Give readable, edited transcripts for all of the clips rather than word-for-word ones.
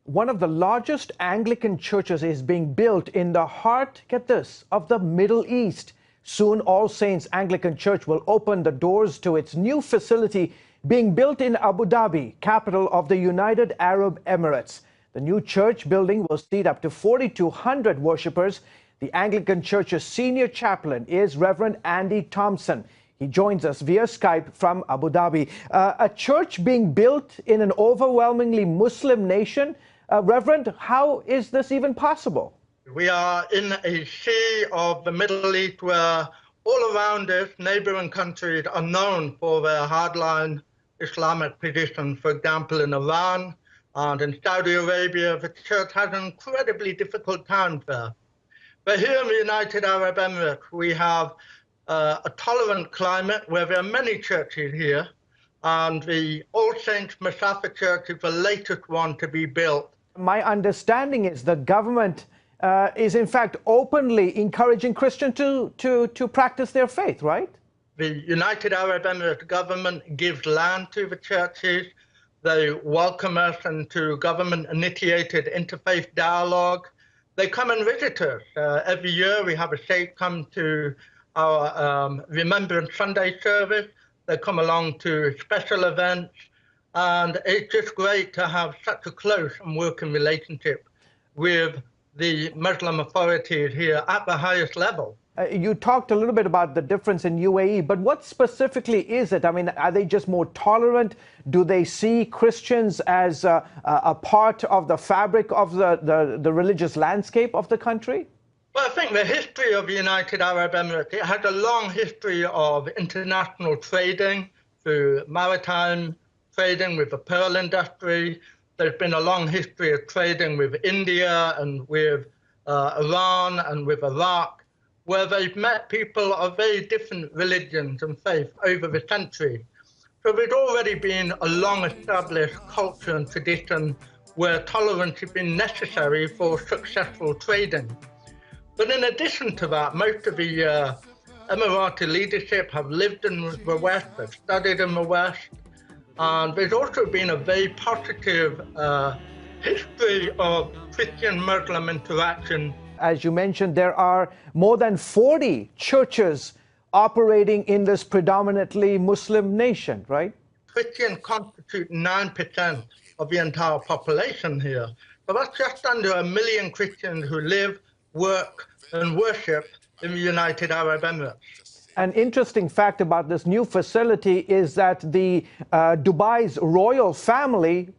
One of the largest Anglican churches is being built in the heart, get this, of the Middle East. Soon, All Saints Anglican Church will open the doors to its new facility being built in Abu Dhabi, capital of the United Arab Emirates. The new church building will seat up to 4,200 worshippers. The Anglican Church's senior chaplain is Reverend Andy Thompson. He joins us via Skype from Abu Dhabi. A church being built in an overwhelmingly Muslim nation. Reverend, how is this even possible? We are in a sea of the Middle East where all around us, neighboring countries are known for their hardline Islamic position. For example, in Iran and in Saudi Arabia, the church has an incredibly difficult time there. But here in the United Arab Emirates, we have a tolerant climate where there are many churches here, and the All Saints Massafa Church is the latest one to be built. My understanding is the government is in fact openly encouraging Christians to practice their faith, right? The United Arab Emirates government gives land to the churches. They welcome us into government-initiated interfaith dialogue. They come and visit us. Every year we have a sheikh come to our Remembrance Sunday service. They come along to special events. And it's just great to have such a close and working relationship with the Muslim authorities here at the highest level. You talked a little bit about the difference in UAE, but what specifically is it? I mean, are they just more tolerant? Do they see Christians as a part of the fabric of the religious landscape of the country? Well, I think the history of the United Arab Emirates, it has a long history of international trading through maritime trading with the pearl industry. There's been a long history of trading with India and with Iran and with Iraq, where they've met people of very different religions and faiths over the centuries. So there's already been a long-established culture and tradition where tolerance has been necessary for successful trading. But in addition to that, most of the Emirati leadership have lived in the West, they've studied in the West, and there's also been a very positive history of Christian-Muslim interaction. As you mentioned, there are more than 40 churches operating in this predominantly Muslim nation, right? Christians constitute 9% of the entire population here. So that's just under 1 million Christians who live, work, and worship in the United Arab Emirates. An interesting fact about this new facility is that the Dubai's royal family,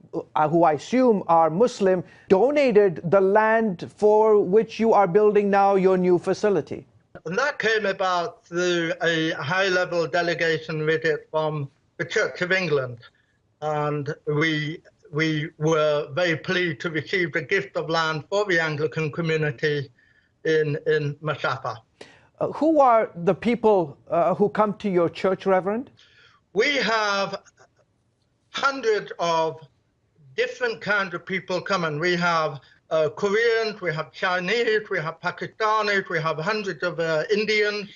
who I assume are Muslim, donated the land for which you are building now your new facility. And that came about through a high-level delegation visit from the Church of England. And we were very pleased to receive the gift of land for the Anglican community in Massafa. Who are the people who come to your church, Reverend? We have hundreds of different kinds of people coming. We have Koreans, we have Chinese, we have Pakistanis, we have hundreds of Indians,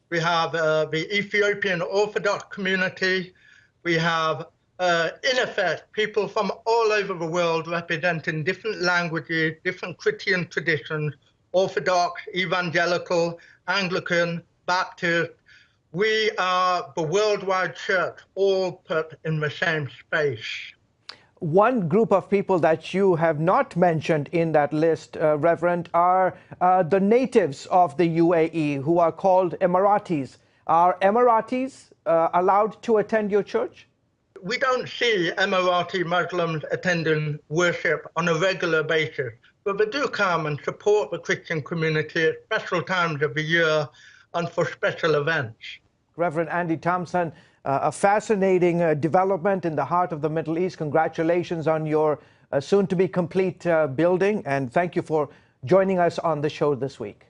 we have the Ethiopian Orthodox community, we have, in effect, people from all over the world representing different languages, different Christian traditions, Orthodox, Evangelical, Anglican, Baptist. We are the worldwide church, all put in the same space. One group of people that you have not mentioned in that list, Reverend, are the natives of the UAE, who are called Emiratis. Are Emiratis allowed to attend your church? We don't see Emirati Muslims attending worship on a regular basis, but they do come and support the Christian community at special times of the year and for special events. Reverend Andy Thompson, a fascinating development in the heart of the Middle East. Congratulations on your soon-to-be-complete building, and thank you for joining us on the show this week.